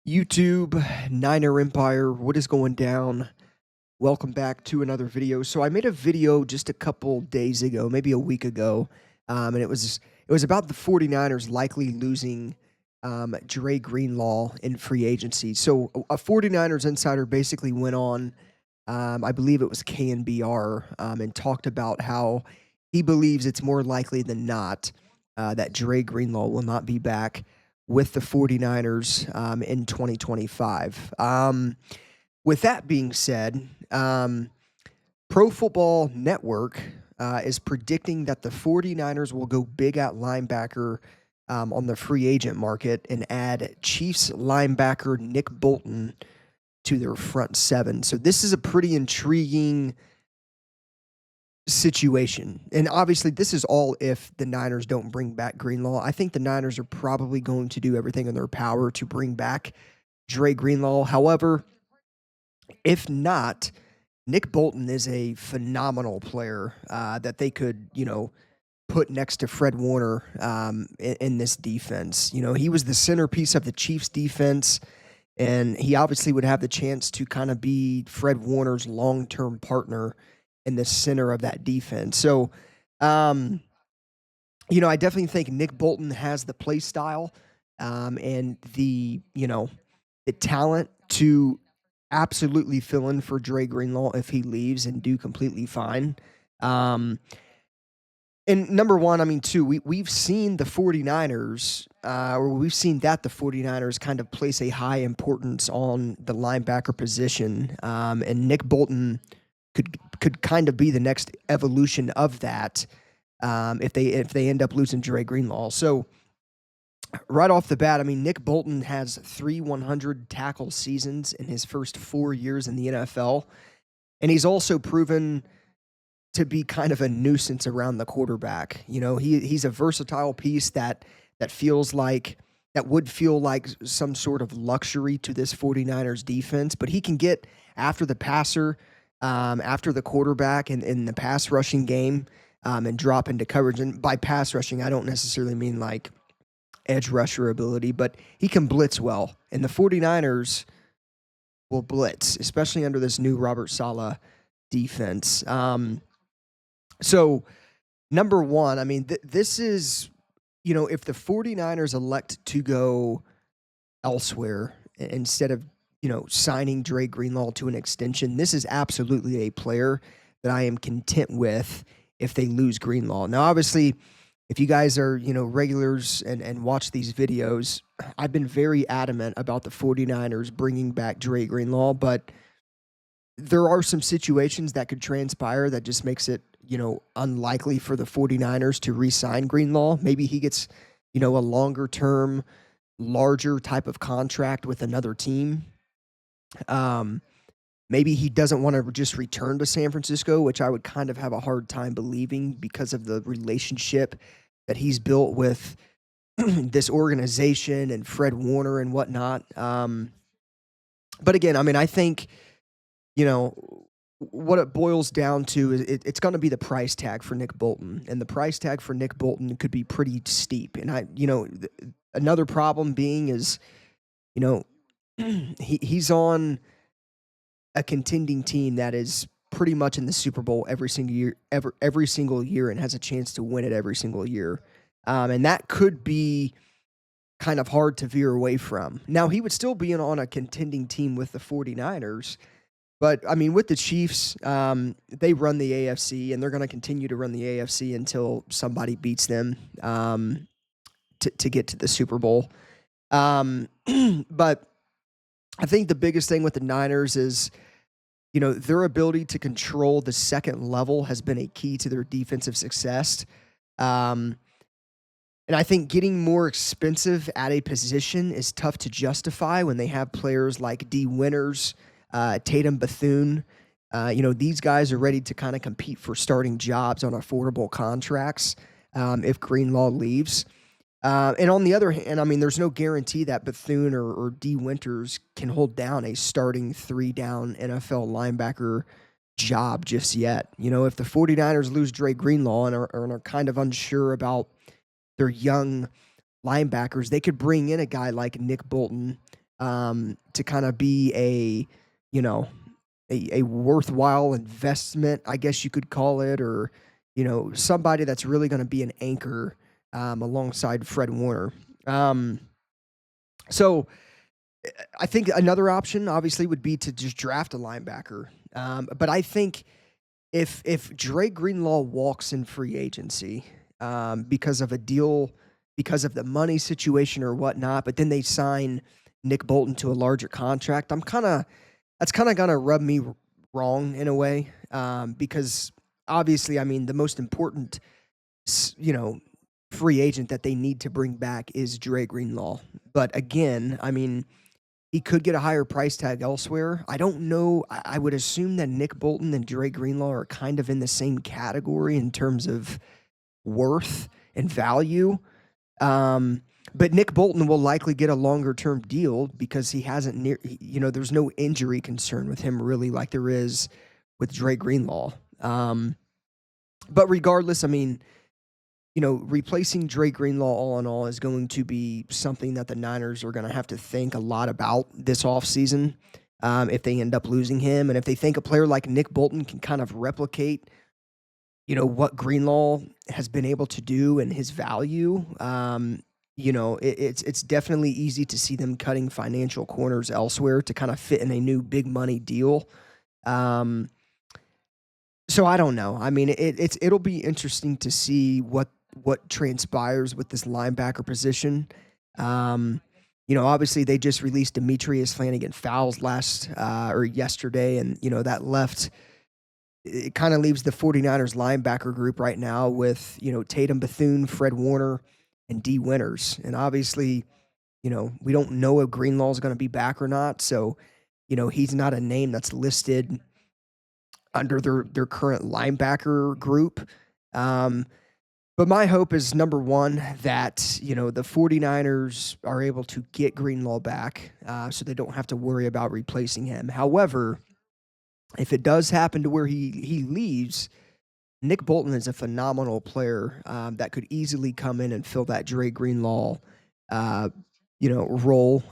YouTube, Niner Empire, what is going down? Welcome back to another video. So I made a video just a couple days ago, maybe a week ago, and it was about the 49ers likely losing Dre Greenlaw in free agency. So a 49ers insider basically went on, I believe it was KNBR, and talked about how he believes it's more likely than not that Dre Greenlaw will not be back with the 49ers in 2025. With that being said, Pro Football Network is predicting that the 49ers will go big at linebacker on the free agent market and add Chiefs linebacker Nick Bolton to their front seven. So this is a pretty intriguing situation. And obviously, this is all if the Niners don't bring back Greenlaw. I think the Niners are probably going to do everything in their power to bring back Dre Greenlaw. However, if not, Nick Bolton is a phenomenal player that they could, put next to Fred Warner in this defense. He was the centerpiece of the Chiefs defense, and he obviously would have the chance to kind of be Fred Warner's long-term partner in the center of that defense. So, I definitely think Nick Bolton has the play style and the talent to absolutely fill in for Dre Greenlaw if he leaves and do completely fine. And number one, I mean, two, we've seen the 49ers, or we've seen that the 49ers kind of place a high importance on the linebacker position. And Nick Bolton could kind of be the next evolution of that if they end up losing Dre Greenlaw. So right off the bat, I mean, Nick Bolton has 3 100 tackle seasons in his first 4 years in the NFL, and he's also proven to be kind of a nuisance around the quarterback. He's a versatile piece that would feel like some sort of luxury to this 49ers defense, but he can get after the passer, after the quarterback in the pass rushing game, and drop into coverage. And by pass rushing, I don't necessarily mean like edge rusher ability, but he can blitz well. And the 49ers will blitz, especially under this new Robert Saleh defense. So, number one, I mean, this is, if the 49ers elect to go elsewhere instead of, signing Dre Greenlaw to an extension, this is absolutely a player that I am content with if they lose Greenlaw. Now, obviously, if you guys are, regulars and watch these videos, I've been very adamant about the 49ers bringing back Dre Greenlaw, but there are some situations that could transpire that just makes it, unlikely for the 49ers to re-sign Greenlaw. Maybe he gets, a longer term, larger type of contract with another team. Maybe he doesn't want to just return to San Francisco, which I would kind of have a hard time believing because of the relationship that he's built with this organization and Fred Warner and whatnot. But again, I mean, I think, what it boils down to is it's going to be the price tag for Nick Bolton, and the price tag for Nick Bolton could be pretty steep. And another problem being is, he's on a contending team that is pretty much in the Super Bowl every single year, and has a chance to win it every single year. And that could be kind of hard to veer away from. Now, he would still be on a contending team with the 49ers, but, I mean, with the Chiefs, they run the AFC, and they're going to continue to run the AFC until somebody beats them to get to the Super Bowl. But I think the biggest thing with the Niners is, their ability to control the second level has been a key to their defensive success. And I think getting more expensive at a position is tough to justify when they have players like D. Winters, Tatum Bethune. These guys are ready to kind of compete for starting jobs on affordable contracts if Greenlaw leaves. And on the other hand, I mean, there's no guarantee that Bethune or D. Winters can hold down a starting 3-down NFL linebacker job just yet. If the 49ers lose Dre Greenlaw and are kind of unsure about their young linebackers, they could bring in a guy like Nick Bolton to kind of be you know, a worthwhile investment, I guess you could call it, or, somebody that's really going to be an anchor alongside Fred Warner. Um, so I think another option obviously would be to just draft a linebacker. But I think if Dre Greenlaw walks in free agency because of a deal, because of the money situation or whatnot, but then they sign Nick Bolton to a larger contract, that's kind of gonna rub me wrong in a way because obviously, I mean, the most important, s- you know, free agent that they need to bring back is Dre Greenlaw. But again, I mean, he could get a higher price tag elsewhere. I don't know. I would assume that Nick Bolton and Dre Greenlaw are kind of in the same category in terms of worth and value. Um, but Nick Bolton will likely get a longer term deal because he hasn't there's no injury concern with him really like there is with Dre Greenlaw. But regardless, I mean, replacing Dre Greenlaw all in all is going to be something that the Niners are going to have to think a lot about this offseason if they end up losing him. And if they think a player like Nick Bolton can kind of replicate, what Greenlaw has been able to do and his value, it's definitely easy to see them cutting financial corners elsewhere to kind of fit in a new big money deal. Um, so I don't know. I mean, it'll be interesting to see what transpires with this linebacker position. Um, obviously they just released Demetrius Flanagan Fowles last or yesterday, and that left. It kind of leaves the 49ers linebacker group right now with Tatum Bethune, Fred Warner, and D Winters, and obviously we don't know if Greenlaw is going to be back or not. So he's not a name that's listed under their current linebacker group. Um, but my hope is number one, that, the 49ers are able to get Greenlaw back so they don't have to worry about replacing him. However, if it does happen to where he leaves, Nick Bolton is a phenomenal player that could easily come in and fill that Dre Greenlaw, uh, role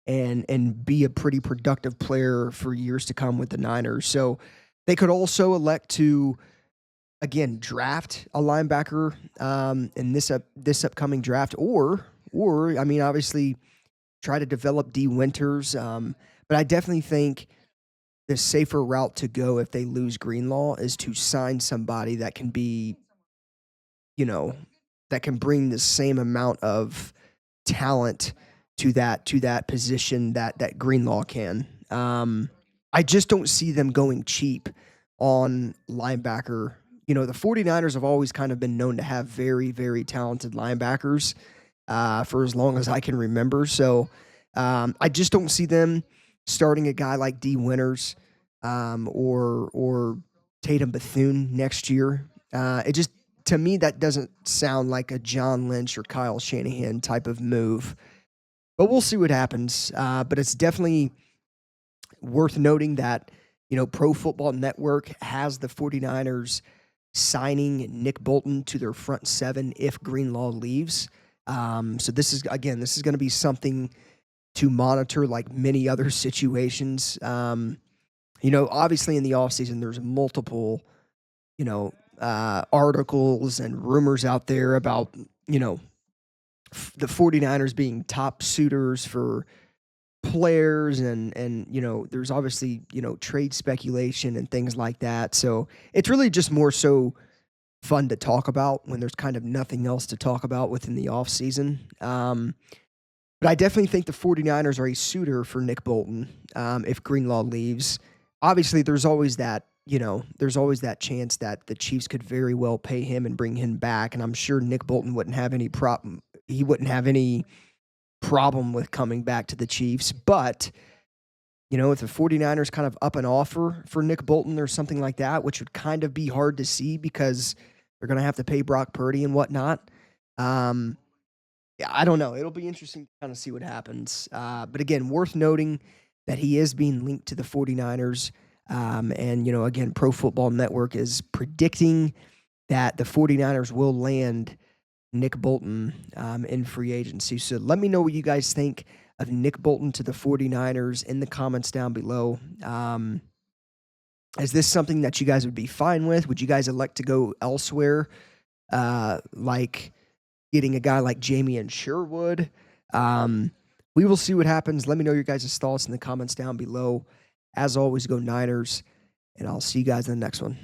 and be a pretty productive player for years to come with the Niners. So they could also elect to again draft a linebacker in this upcoming draft, or I mean, obviously try to develop D Winters. But I definitely think the safer route to go if they lose Greenlaw is to sign somebody that can be, you know, that can bring the same amount of talent to that position that Greenlaw can. I just don't see them going cheap on linebacker. The 49ers have always kind of been known to have very, very talented linebackers for as long as I can remember. So I just don't see them starting a guy like D Winters or Tatum Bethune next year. It just to me that doesn't sound like a John Lynch or Kyle Shanahan type of move. But we'll see what happens. But it's definitely worth noting that Pro Football Network has the 49ers signing Nick Bolton to their front seven if Greenlaw leaves. So this is going to be something to monitor like many other situations. Obviously in the offseason, there's multiple, articles and rumors out there about, the 49ers being top suitors for players and there's obviously, trade speculation and things like that. So it's really just more so fun to talk about when there's kind of nothing else to talk about within the offseason. But I definitely think the 49ers are a suitor for Nick Bolton if Greenlaw leaves. Obviously, there's always that chance that the Chiefs could very well pay him and bring him back, and I'm sure Nick Bolton wouldn't have any problem. He wouldn't have any problem with coming back to the Chiefs. But if the 49ers kind of up an offer for Nick Bolton or something like that, which would kind of be hard to see because they're going to have to pay Brock Purdy and whatnot. Yeah, I don't know. It'll be interesting to kind of see what happens. But again, worth noting that he is being linked to the 49ers. And, again, Pro Football Network is predicting that the 49ers will land Nick Bolton in free agency. So let me know what you guys think of Nick Bolton to the 49ers in the comments down below. Is this something that you guys would be fine with? Would you guys elect to go elsewhere, like getting a guy like Jamie Sherwood? We will see what happens. Let me know your guys' thoughts in the comments down below. As always, go Niners, and I'll see you guys in the next one.